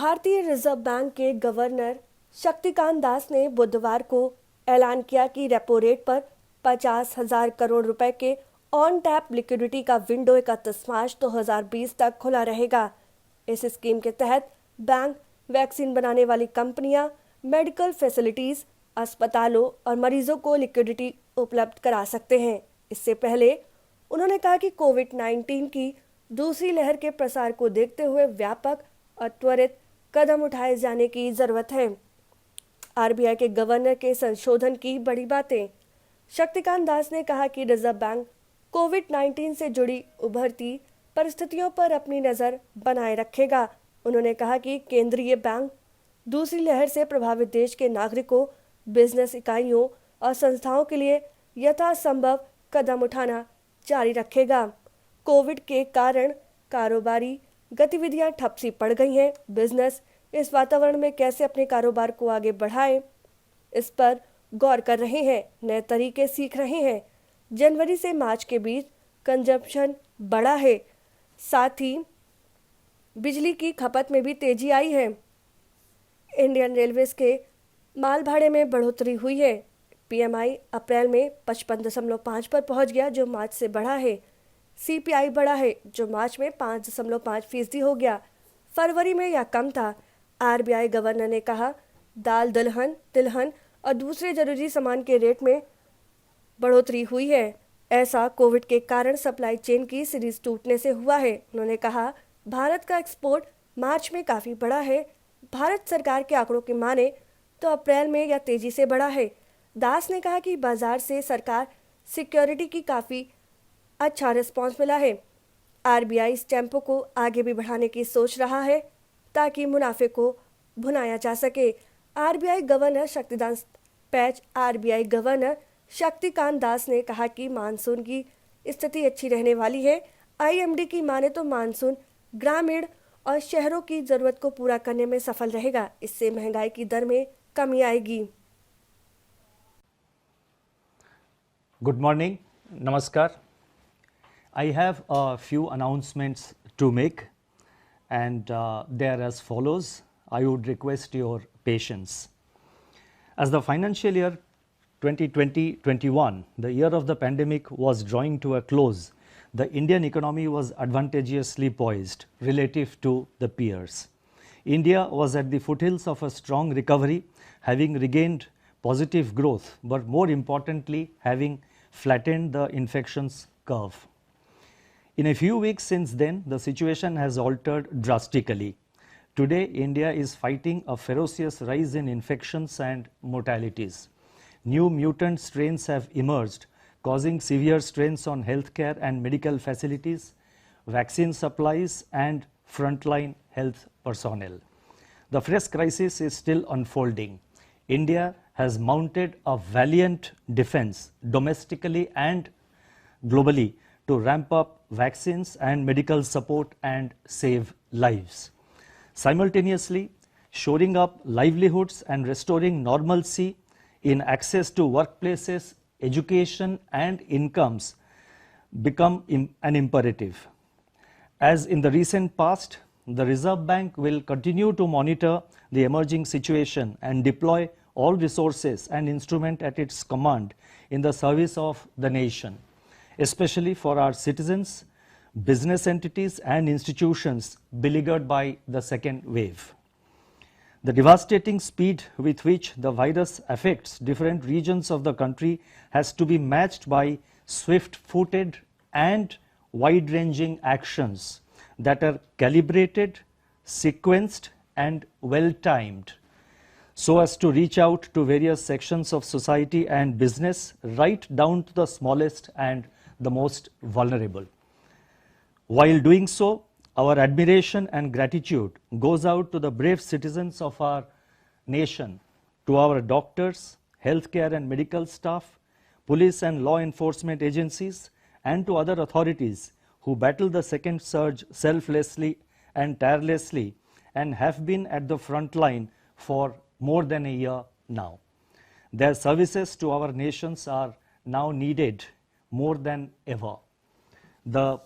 भारतीय reserve bank के governor Shaktikanta Das ने बुधवार को ऐलान किया कि रेपो रेट पर 50,000 करोड़ रुपए के ऑन टैप लिक्विडिटी का विंडो 31 मार्च 2020 तक खुला रहेगा। इस स्कीम के तहत बैंक वैक्सीन बनाने वाली कंपनियां, मेडिकल फैसिलिटीज, अस्पतालों और मरीजों को लिक्विडिटी उपलब्ध करा सकते हैं। इससे पहले उन्होंने कहा कि कोविड-19 की दूसरी लहर के प्रसार को देखते हुए व्यापक और त्वरित कदम उठाए जाने की जरूरत है। आरबीआई के गवर्नर के संशोधन की बड़ी बातें। शक्तिकांत दास ने कहा कि रिजर्व बैंक कोविड-19 से जुड़ी उभरती परिस्थितियों पर अपनी नजर बनाए रखेगा। उन्होंने कहा कि केंद्रीय बैंक दूसरी लहर से प्रभावित देश के नागरिकों, बिजनेस इकाइयों और संस्थाओं के लिए यथासंभव कदम उठाना जारी रखेगा। कोविड के कारण कारोबारी गतिविधियां ठप सी पड़ गई हैं। बिजनेस इस वातावरण में कैसे अपने कारोबार को आगे बढ़ाए, इस पर गौर कर रहे हैं, नए तरीके सीख रहे हैं। जनवरी से मार्च के बीच कंजप्शन बढ़ा है, साथ ही बिजली की खपत में भी तेजी आई है। इंडियन रेलवेज के माल भाड़े में बढ़ोतरी हुई है। पीएमआई अप्रैल में 55.5 पर पहुंच गया, जो मार्च से बढ़ा है। सीपीआई बढ़ा है, जो मार्च में 5.5% हो गया। फरवरी में यह कम था। आरबीआई गवर्नर ने कहा, दाल, दलहन, तिलहन और दूसरे जरूरी सामान के रेट में बढ़ोतरी हुई है। ऐसा कोविड के कारण सप्लाई चेन की सीरीज टूटने से हुआ है। उन्होंने कहा, भारत का एक्सपोर्ट मार्च में काफी बढ़ा है। भारत सरकार के आंकड़ों की माने तो अप्रैल में यह तेजी से बढ़ा है। दास ने कहा कि बाजार से सरकार सिक्योरिटी की काफी अच्छा रिस्पांस मिला है। आरबीआई इस टेम्पो को आगे भी बढ़ाने की सोच रहा है ताकि मुनाफे को भुनाया जा सके। आरबीआई गवर्नर शक्तिकांत दास ने कहा कि मानसून की स्थिति अच्छी रहने वाली है। आईएमडी की माने तो मानसून ग्रामीण और शहरों की जरूरत को पूरा करने में सफल रहेगा। इससे महंगाई की दर में कमी आएगी। Good morning, Namaskar. I have a few announcements to make, and they are as follows. I would request your patience. As the financial year 2020-21, the year of the pandemic, was drawing to a close, the Indian economy was advantageously poised relative to the peers. India was at the foothills of a strong recovery, having regained positive growth, but more importantly, having flattened the infections curve. In a few weeks since then, the situation has altered drastically. Today, India is fighting a ferocious rise in infections and mortalities. New mutant strains have emerged, causing severe strains on healthcare and medical facilities, vaccine supplies, and frontline health personnel. The fresh crisis is still unfolding. India has mounted a valiant defense domestically and globally to ramp up vaccines and medical support and save lives. Simultaneously, shoring up livelihoods and restoring normalcy in access to workplaces, education and incomes become an imperative. As in the recent past, the Reserve Bank will continue to monitor the emerging situation and deploy all resources and instruments at its command in the service of the nation, especially for our citizens, business entities and institutions beleaguered by the second wave. The devastating speed with which the virus affects different regions of the country has to be matched by swift-footed and wide-ranging actions that are calibrated, sequenced and well-timed, so as to reach out to various sections of society and business, right down to the smallest and the most vulnerable. While doing so, our admiration and gratitude goes out to the brave citizens of our nation, to our doctors, healthcare and medical staff, police and law enforcement agencies, and to other authorities who battle the second surge selflessly and tirelessly and have been at the front line for more than a year now. Their services to our nations are now needed more than ever. The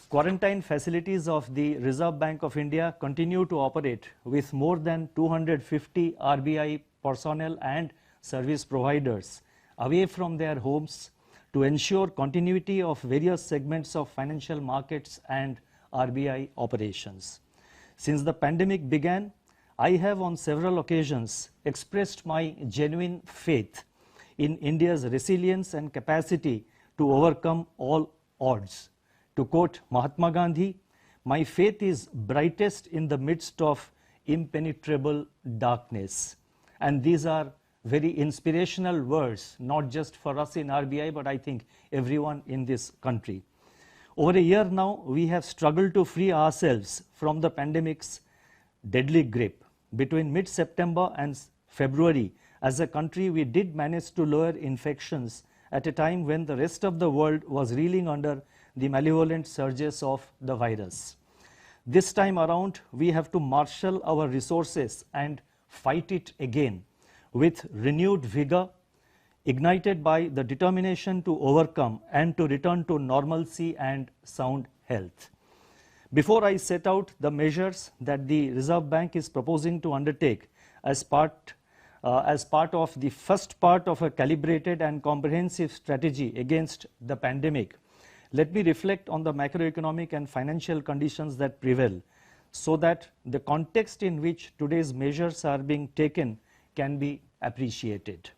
Quarantine facilities of the Reserve Bank of India continue to operate with more than 250 RBI personnel and service providers away from their homes to ensure continuity of various segments of financial markets and RBI operations. Since the pandemic began, I have on several occasions expressed my genuine faith in India's resilience and capacity to overcome all odds. To quote Mahatma Gandhi, "My faith is brightest in the midst of impenetrable darkness." And these are very inspirational words, not just for us in RBI, but I think everyone in this country. Over a year now, we have struggled to free ourselves from the pandemic's deadly grip. Between mid-September and February, as a country, we did manage to lower infections at a time when the rest of the world was reeling under the malevolent surges of the virus. This time around, we have to marshal our resources and fight it again with renewed vigor, ignited by the determination to overcome and to return to normalcy and sound health. Before I set out the measures that the Reserve Bank is proposing to undertake as part of the first part of a calibrated and comprehensive strategy against the pandemic, let me reflect on the macroeconomic and financial conditions that prevail, so that the context in which today's measures are being taken can be appreciated.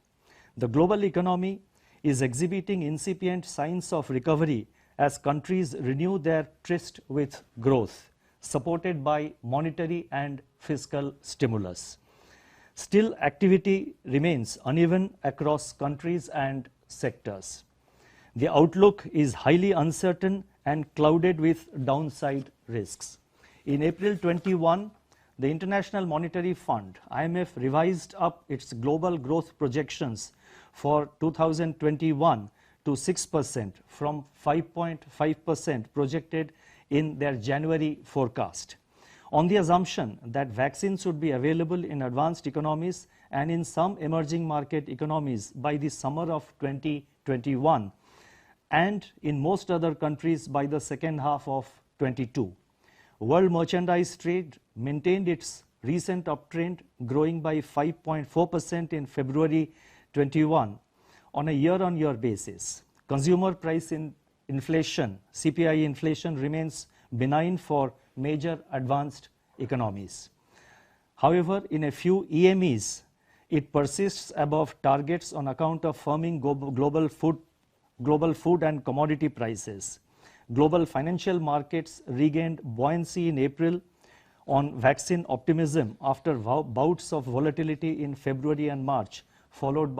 The global economy is exhibiting incipient signs of recovery as countries renew their tryst with growth, supported by monetary and fiscal stimulus. Still, activity remains uneven across countries and sectors. The outlook is highly uncertain and clouded with downside risks. In April 21, the International Monetary Fund, IMF, revised up its global growth projections for 2021 to 6% from 5.5% projected in their January forecast, on the assumption that vaccines would be available in advanced economies and in some emerging market economies by the summer of 2021 and in most other countries by the second half of 22. World merchandise trade maintained its recent uptrend, growing by 5.4% in February 21 on a year-on-year basis. Consumer price inflation, CPI inflation, remains benign for major advanced economies. However, in a few EMEs, it persists above targets on account of firming global food and commodity prices. Global financial markets regained buoyancy in April on vaccine optimism after bouts of volatility in February and March, followed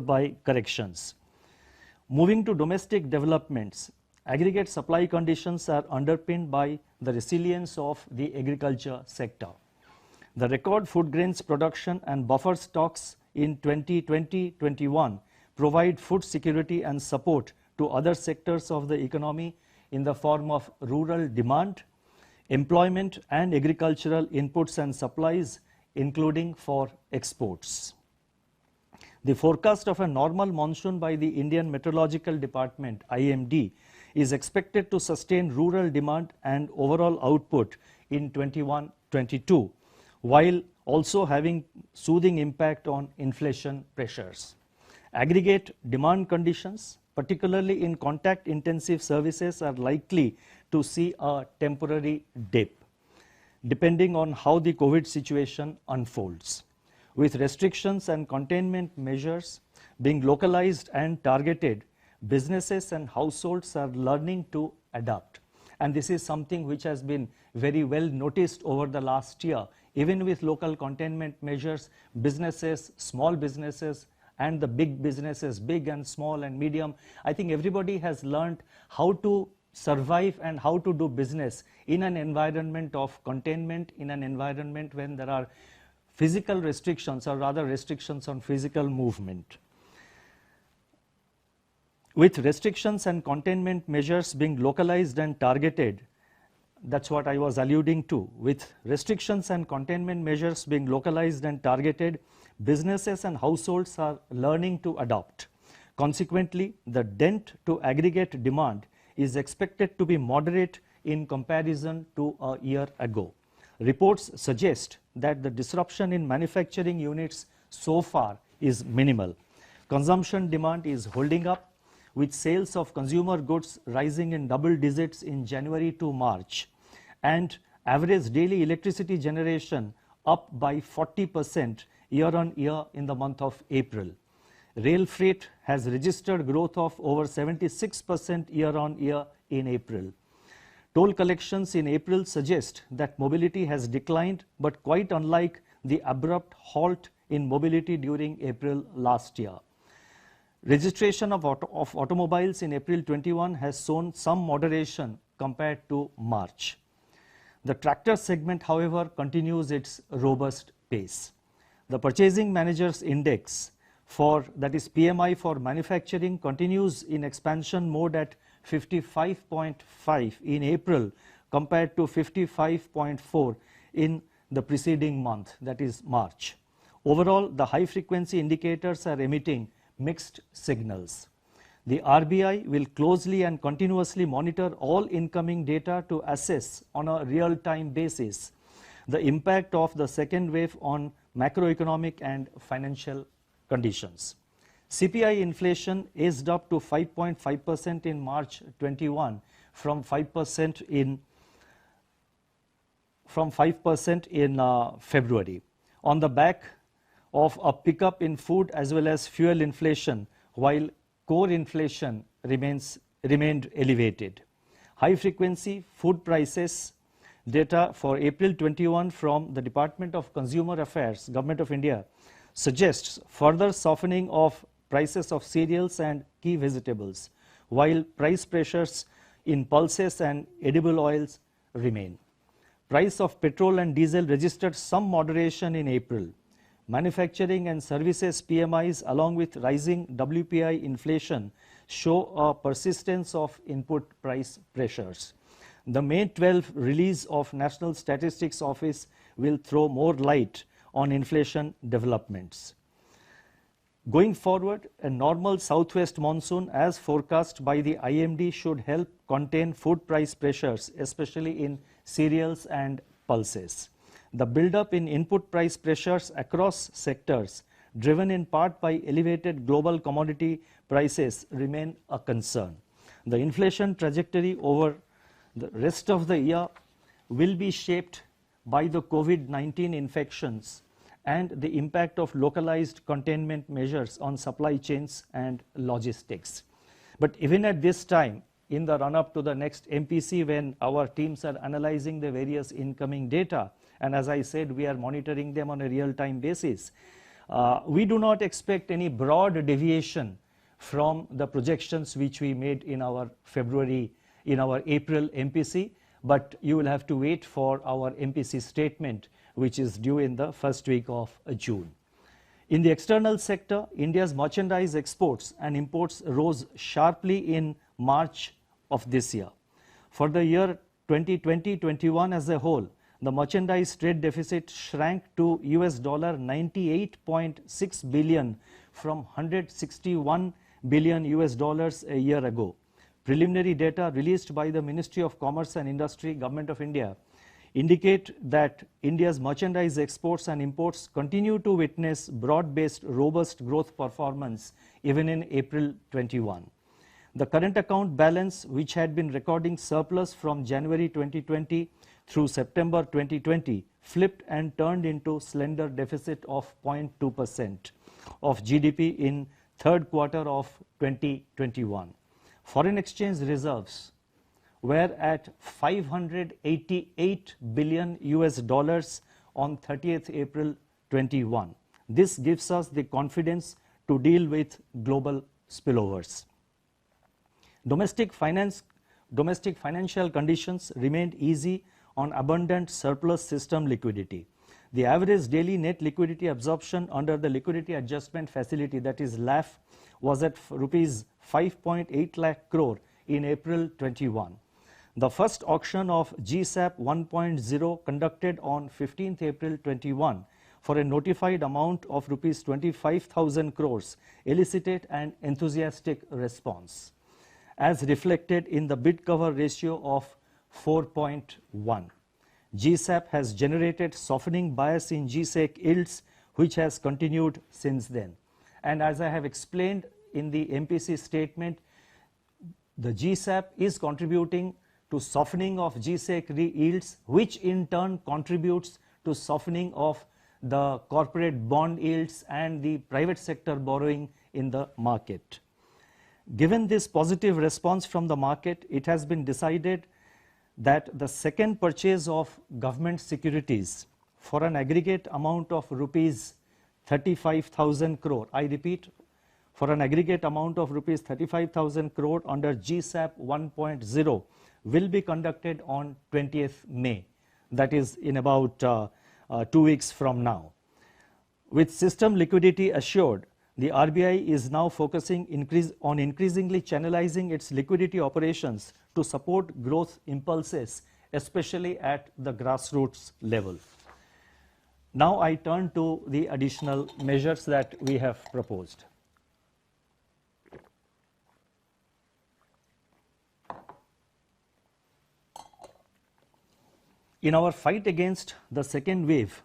by corrections. Moving to domestic developments, aggregate supply conditions are underpinned by the resilience of the agriculture sector. The record food grains production and buffer stocks in 2020-21 provide food security and support to other sectors of the economy in the form of rural demand, employment and agricultural inputs and supplies, including for exports. The forecast of a normal monsoon by the Indian Meteorological Department, IMD, is expected to sustain rural demand and overall output in 21-22, while also having soothing impact on inflation pressures. Aggregate demand conditions, particularly in contact-intensive services, are likely to see a temporary dip, depending on how the COVID situation unfolds. With restrictions and containment measures being localized and targeted, businesses and households are learning to adapt. And this is something which has been very well noticed over the last year. Even with local containment measures, businesses, small businesses, and the big businesses, big and small and medium, I think everybody has learned how to survive and how to do business in an environment of containment, in an environment when there are physical restrictions, or rather restrictions on physical movement. With restrictions and containment measures being localized and targeted, that's what I was alluding to. With restrictions and containment measures being localized and targeted, businesses and households are learning to adopt. Consequently, the dent to aggregate demand is expected to be moderate in comparison to a year ago. Reports suggest that the disruption in manufacturing units so far is minimal. Consumption demand is holding up, with sales of consumer goods rising in double digits in January to March, and average daily electricity generation up by 40% year-on-year in the month of April. Rail freight has registered growth of over 76% year-on-year in April. Toll collections in April suggest that mobility has declined, but quite unlike the abrupt halt in mobility during April last year. Registration of automobiles in April 21 has shown some moderation compared to March. The tractor segment, however, continues its robust pace. The Purchasing Managers Index, that is PMI for manufacturing, continues in expansion mode at 55.5 in April compared to 55.4 in the preceding month, that is March. Overall, the high-frequency indicators are emitting mixed signals. The RBI will closely and continuously monitor all incoming data to assess on a real-time basis the impact of the second wave on macroeconomic and financial conditions. Cpi inflation eased up to 5.5% in March 21 from 5% in February, on the back of a pickup in food as well as fuel inflation, while core inflation remained elevated. High-frequency food prices data for April 21 from the Department of Consumer Affairs, Government of India, suggests further softening of prices of cereals and key vegetables, while price pressures in pulses and edible oils remain. Price of petrol and diesel registered some moderation in April. Manufacturing and services PMIs, along with rising WPI inflation, show a persistence of input price pressures. The May 12 release of National Statistics Office will throw more light on inflation developments. Going forward, a normal southwest monsoon as forecast by the IMD should help contain food price pressures, especially in cereals and pulses. The build-up in input price pressures across sectors, driven in part by elevated global commodity prices, remain a concern. The inflation trajectory over the rest of the year will be shaped by the COVID-19 infections and the impact of localized containment measures on supply chains and logistics. But even at this time, in the run-up to the next MPC, when our teams are analyzing the various incoming data, and as I said, we are monitoring them on a real-time basis, we do not expect any broad deviation from the projections which we made in our April MPC, but you will have to wait for our MPC statement, which is due in the first week of June. In the external sector, India's merchandise exports and imports rose sharply in March of this year. For the year 2020-21 as a whole, the merchandise trade deficit shrank to $98.6 billion from $161 billion a year ago. Preliminary data released by the Ministry of Commerce and Industry, Government of India, indicate that India's merchandise exports and imports continue to witness broad-based robust growth performance even in April 21. The current account balance, which had been recording surplus from January 2020 through September 2020, flipped and turned into slender deficit of 0.2% of GDP in third quarter of 2021. Foreign exchange reserves were at $588 billion on 30th April 21. This gives us the confidence to deal with global spillovers. Domestic financial conditions remained easy on abundant surplus system liquidity. The average daily net liquidity absorption under the Liquidity Adjustment Facility, that is LAF, was at rupees 5.8 lakh crore in April 21. The first auction of GSAP 1.0 conducted on 15th April 21 for a notified amount of rupees 25,000 crores elicited an enthusiastic response. as reflected in the bid cover ratio of 4.1. GSAP has generated softening bias in GSEC yields, which has continued since then. And as I have explained in the MPC statement, the GSAP is contributing to softening of GSEC yields, which in turn contributes to softening of the corporate bond yields and the private sector borrowing in the market. Given this positive response from the market, it has been decided that the second purchase of government securities for an aggregate amount of rupees 35,000 crore, I repeat, for an aggregate amount of rupees 35,000 crore under GSAP 1.0 will be conducted on 20th May, that is in about 2 weeks from now. With system liquidity assured, the RBI is now focusing on increasingly channelizing its liquidity operations to support growth impulses, especially at the grassroots level. Now I turn to the additional measures that we have proposed. In our fight against the second wave,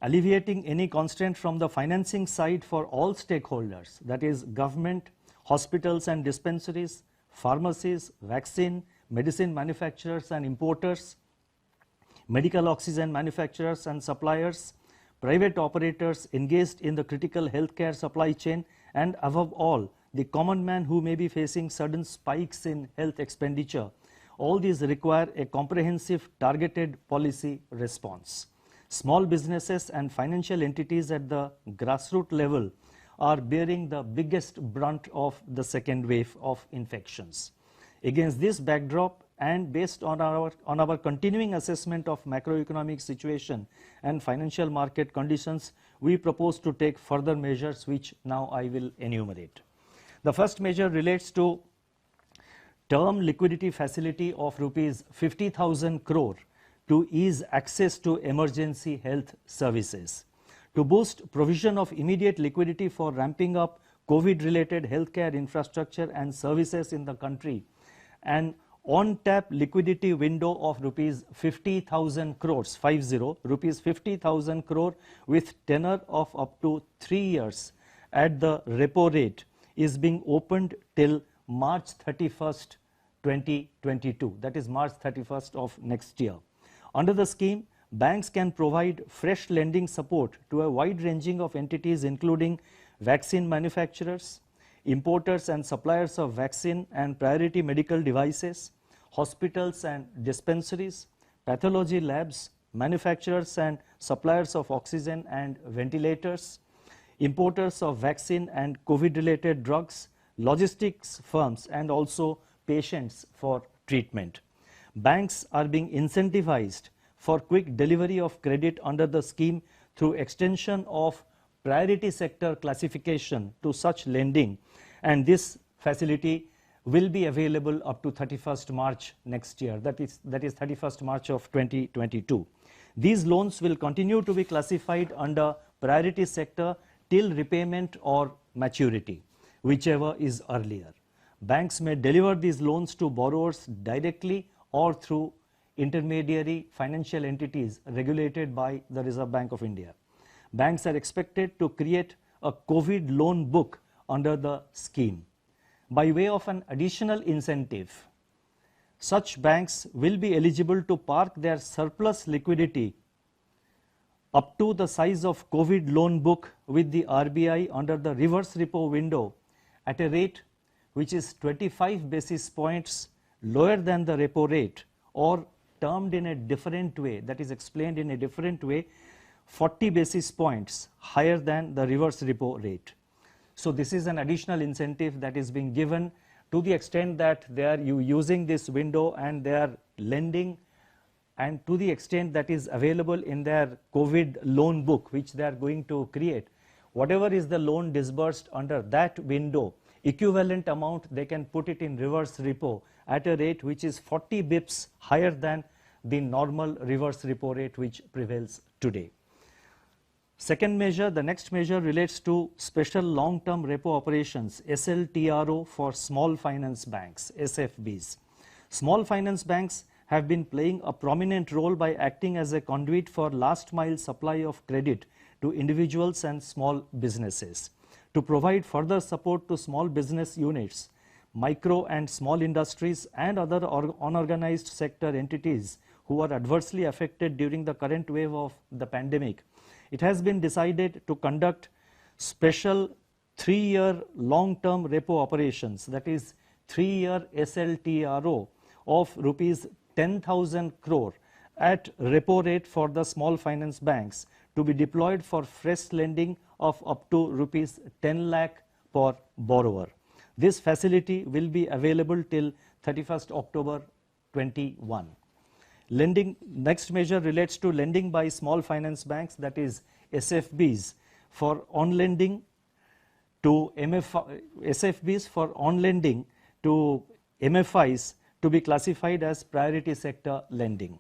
alleviating any constraint from the financing side for all stakeholders, that is government, hospitals and dispensaries, pharmacies, vaccine, medicine manufacturers and importers, medical oxygen manufacturers and suppliers, private operators engaged in the critical healthcare supply chain, and above all, the common man who may be facing sudden spikes in health expenditure. All these require a comprehensive, targeted policy response. Small businesses and financial entities at the grassroots level are bearing the biggest brunt of the second wave of infections. Against this backdrop, and based on our continuing assessment of macroeconomic situation and financial market conditions, we propose to take further measures, which now I will enumerate. The first measure relates to term liquidity facility of rupees 50,000 crore to ease access to emergency health services. To boost provision of immediate liquidity for ramping up COVID-related healthcare infrastructure and services in the country, an on-tap liquidity window of rupees 50,000 crores, rupees 50,000 crore with tenor of up to 3 years at the repo rate is being opened till March 31st, 2022, that is March 31st of next year. Under the scheme, banks can provide fresh lending support to a wide ranging of entities, including vaccine manufacturers, importers and suppliers of vaccine and priority medical devices, hospitals and dispensaries, pathology labs, manufacturers and suppliers of oxygen and ventilators, importers of vaccine and COVID-related drugs, logistics firms, and also patients for treatment. Banks are being incentivized for quick delivery of credit under the scheme through extension of priority sector classification to such lending, and this facility will be available up to 31st March next year, that is 31st March of 2022. These loans will continue to be classified under priority sector till repayment or maturity, whichever is earlier. Banks may deliver these loans to borrowers directly or through intermediary financial entities regulated by the Reserve Bank of India. Banks are expected to create a COVID loan book under the scheme. By way of an additional incentive, such banks will be eligible to park their surplus liquidity up to the size of COVID loan book with the RBI under the reverse repo window at a rate which is 25 basis points lower than the repo rate, or termed in a different way, that is explained in a different way, 40 basis points higher than the reverse repo rate. So this is an additional incentive that is being given to the extent that they are using this window and they are lending, and to the extent that is available in their COVID loan book which they are going to create. Whatever is the loan disbursed under that window, equivalent amount they can put it in reverse repo at a rate which is 40 bips higher than the normal reverse repo rate which prevails today. Second measure, the next measure relates to special long-term repo operations, SLTRO for small finance banks, SFBs. Small finance banks have been playing a prominent role by acting as a conduit for last mile supply of credit to individuals and small businesses. To provide further support to small business units, micro and small industries and other unorganized sector entities who are adversely affected during the current wave of the pandemic, it has been decided to conduct special 3-year long-term repo operations, that is 3-year SLTRO of rupees 10,000 crore at repo rate for the small finance banks to be deployed for fresh lending of up to rupees 10 lakh per borrower. This facility will be available till 31st October 21. Next measure relates to lending by small finance banks, that is SFBs, for on-lending to SFBs for on-lending to MFIs to be classified as priority sector lending.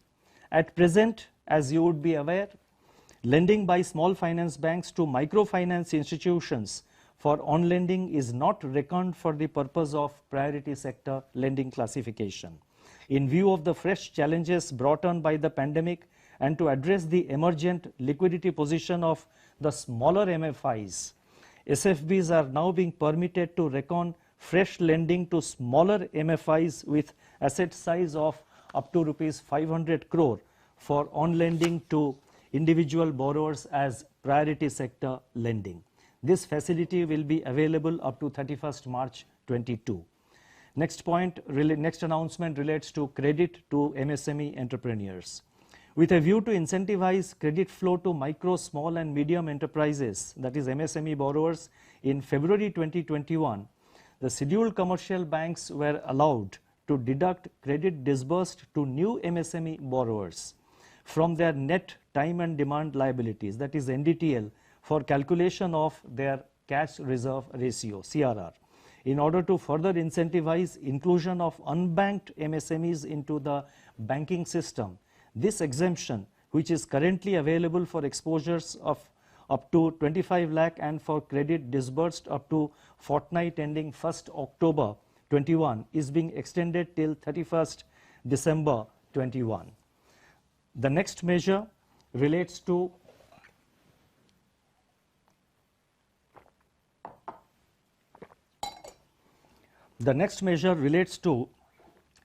At present, as you would be aware, lending by small finance banks to microfinance institutions for on-lending is not reckoned for the purpose of priority sector lending classification. In view of the fresh challenges brought on by the pandemic and to address the emergent liquidity position of the smaller MFIs, SFBs are now being permitted to reckon fresh lending to smaller MFIs with asset size of up to rupees 500 crore for on-lending to individual borrowers as priority sector lending. This facility will be available up to 31st March 22. Next announcement relates to credit to MSME entrepreneurs. With a view to incentivize credit flow to micro, small and medium enterprises, that is MSME borrowers, in February 2021, the scheduled commercial banks were allowed to deduct credit disbursed to new MSME borrowers from their net time and demand liabilities, that is NDTL, for calculation of their cash reserve ratio, CRR. In order to further incentivize inclusion of unbanked MSMEs into the banking system, this exemption, which is currently available for exposures of up to 25 lakh and for credit disbursed up to fortnight ending 1st October 21, is being extended till 31st December 21. The next measure relates to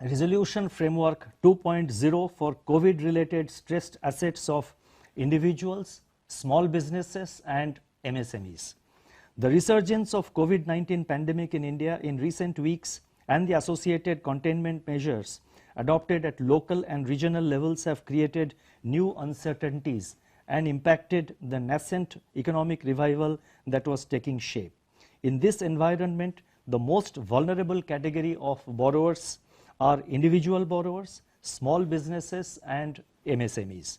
Resolution Framework 2.0 for COVID-related stressed assets of individuals, small businesses and MSMEs. The resurgence of COVID-19 pandemic in India in recent weeks and the associated containment measures adopted at local and regional levels have created new uncertainties and impacted the nascent economic revival that was taking shape. In this environment, the most vulnerable category of borrowers are individual borrowers, small businesses and MSMEs.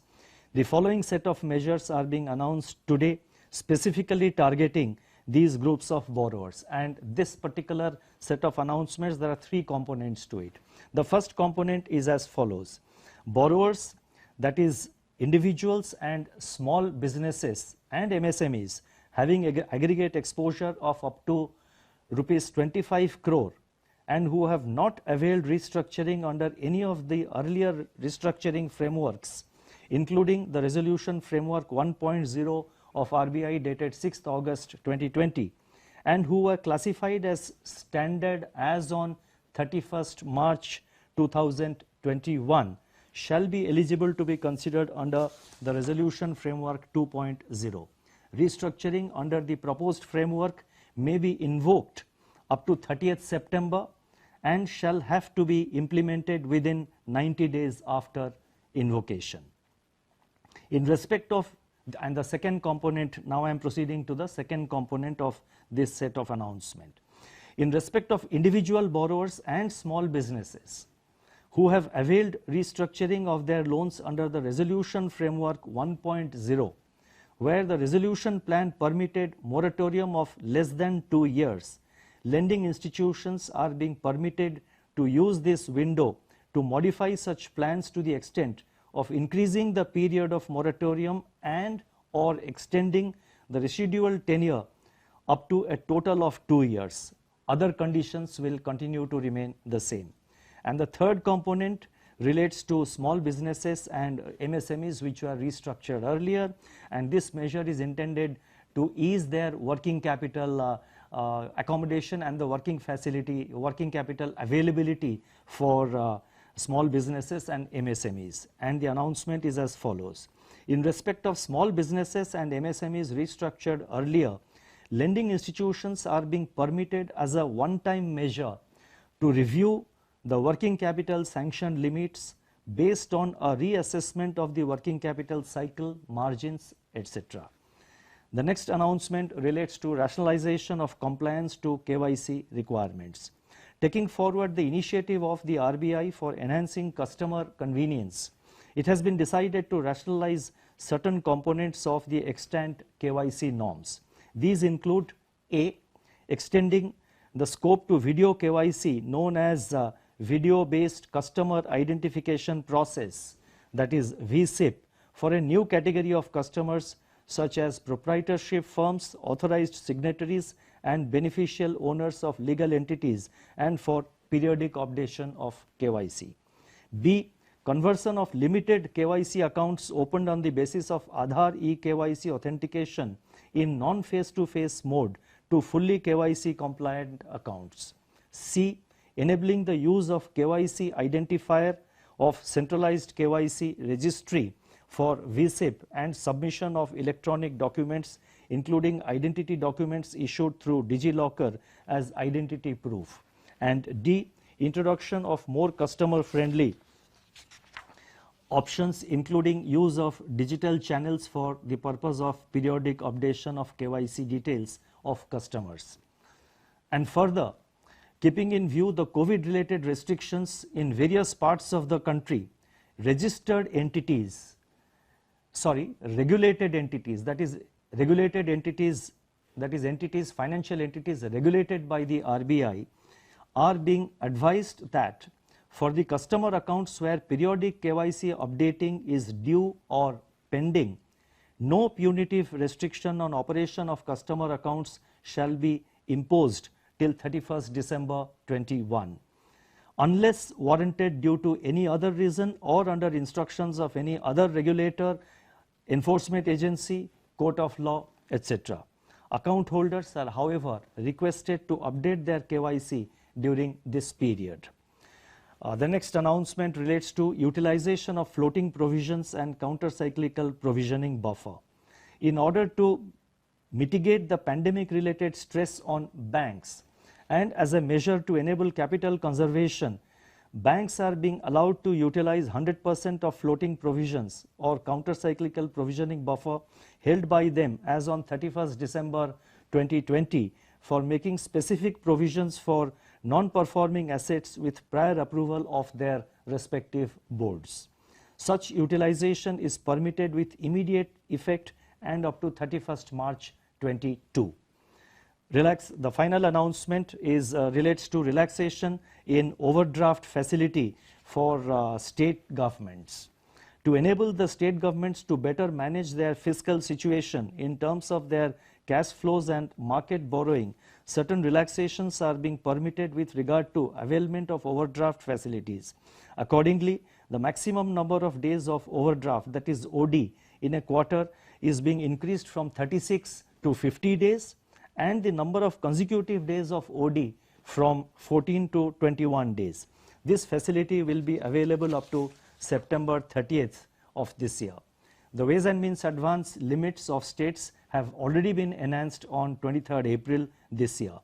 The following set of measures are being announced today, specifically targeting these groups of borrowers. And this particular set of announcements, there are 3 components to it. The first component is as follows. Borrowers, that is individuals and small businesses and MSMEs having aggregate exposure of up to rupees 25 crore and who have not availed restructuring under any of the earlier restructuring frameworks, including the Resolution Framework 1.0 of RBI dated 6th August 2020, and who were classified as standard as on 31st March 2021, shall be eligible to be considered under the Resolution Framework 2.0. Restructuring under the proposed framework may be invoked up to 30th September and shall have to be implemented within 90 days after invocation. In respect of, and the second component, now I am proceeding to the second component of this set of announcement. In respect of individual borrowers and small businesses who have availed restructuring of their loans under the Resolution Framework 1.0, where the resolution plan permitted moratorium of less than 2 years, lending institutions are being permitted to use this window to modify such plans to the extent of increasing the period of moratorium and or extending the residual tenure up to a total of 2 years. Other conditions will continue to remain the same. And the third component relates to small businesses and MSMEs which were restructured earlier, and this measure is intended to ease their working capital accommodation and the working capital availability for small businesses and MSMEs. And the announcement is as follows. In respect of small businesses and MSMEs restructured earlier, lending institutions are being permitted as a one-time measure to review the working capital sanction limits based on a reassessment of the working capital cycle, margins, etc. The next announcement relates to rationalization of compliance to KYC requirements. Taking forward the initiative of the RBI for enhancing customer convenience, it has been decided to rationalize certain components of the extant KYC norms. These include A. Extending the scope to video KYC known as video-based customer identification process, that is VSIP, for a new category of customers such as proprietorship firms, authorized signatories and beneficial owners of legal entities, and for periodic updation of KYC. B. Conversion of limited KYC accounts opened on the basis of Aadhaar eKYC authentication in non-face-to-face mode to fully KYC compliant accounts. C. Enabling the use of KYC identifier of centralized KYC registry for VSIP and submission of electronic documents including identity documents issued through DigiLocker as identity proof. And D. Introduction of more customer-friendly options including use of digital channels for the purpose of periodic updation of KYC details of customers. And further, keeping in view the COVID-related restrictions in various parts of the country, regulated entities, financial entities regulated by the RBI are being advised that for the customer accounts where periodic KYC updating is due or pending, no punitive restriction on operation of customer accounts shall be imposed till 31st December 21, unless warranted due to any other reason or under instructions of any other regulator, enforcement agency, court of law, etc. Account holders are, however, requested to update their KYC during this period. The next announcement relates to utilization of floating provisions and counter-cyclical provisioning buffer. In order to mitigate the pandemic-related stress on banks and as a measure to enable capital conservation, banks are being allowed to utilize 100% of floating provisions or counter-cyclical provisioning buffer held by them as on 31st December 2020 for making specific provisions for non-performing assets with prior approval of their respective boards. Such utilization is permitted with immediate effect and up to 31st March 2022. The final announcement is relates to relaxation in overdraft facility for state governments. To enable the state governments to better manage their fiscal situation in terms of their cash flows and market borrowing, certain relaxations are being permitted with regard to availment of overdraft facilities. Accordingly, the maximum number of days of overdraft, that is OD, in a quarter is being increased from 36 to 50 days, and the number of consecutive days of OD from 14 to 21 days. This facility will be available up to September 30th of this year. The Ways and Means advance limits of states have already been enhanced on 23rd April this year.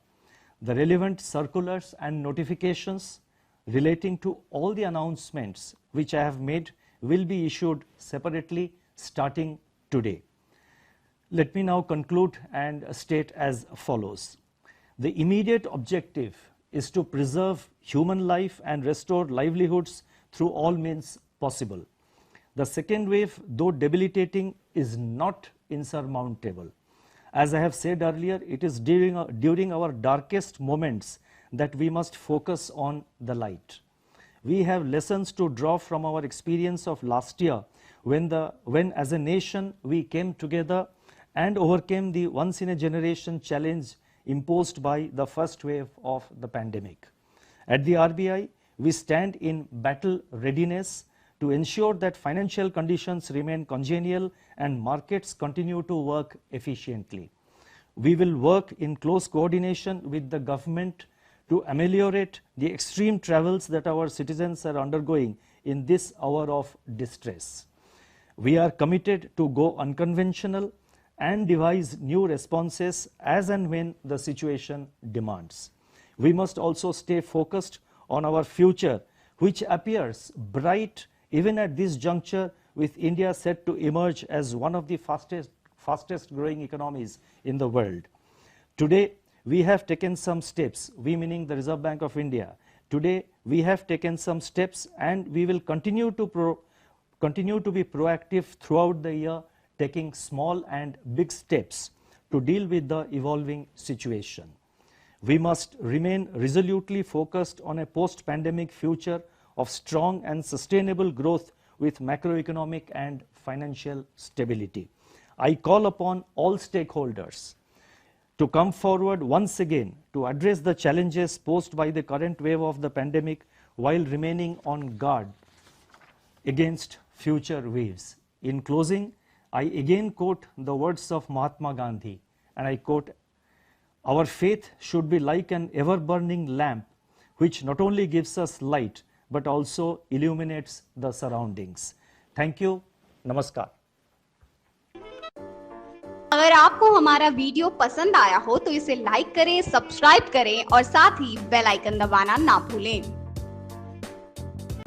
The relevant circulars and notifications relating to all the announcements which I have made will be issued separately starting today. Let me now conclude and state as follows. The immediate objective is to preserve human life and restore livelihoods through all means possible. The second wave, though debilitating, is not insurmountable. As I have said earlier, it is during our darkest moments that we must focus on the light. We have lessons to draw from our experience of last year when as a nation we came together and overcame the once in a generation challenge imposed by the first wave of the pandemic. At the RBI, we stand in battle readiness to ensure that financial conditions remain congenial and markets continue to work efficiently. We will work in close coordination with the government to ameliorate the extreme travels that our citizens are undergoing in this hour of distress. We are committed to go unconventional and devise new responses as and when the situation demands. We must also stay focused on our future, which appears bright even at this juncture, with India set to emerge as one of the fastest growing economies in the world. Today, we have taken some steps, we meaning the Reserve Bank of India. Today, we have taken some steps and we will continue to be proactive throughout the year, taking small and big steps to deal with the evolving situation. We must remain resolutely focused on a post-pandemic future of strong and sustainable growth with macroeconomic and financial stability. I call upon all stakeholders to come forward once again to address the challenges posed by the current wave of the pandemic while remaining on guard against future waves. In closing, I again quote the words of Mahatma Gandhi, and I quote, "Our faith should be like an ever-burning lamp which not only gives us light but also illuminates the surroundings." Thank you. Namaskar. अगर आपको हमारा video पसंद आया हो तो इसे like करें, subscribe करें और साथ ही बेल आइकन दबाना ना भूलें।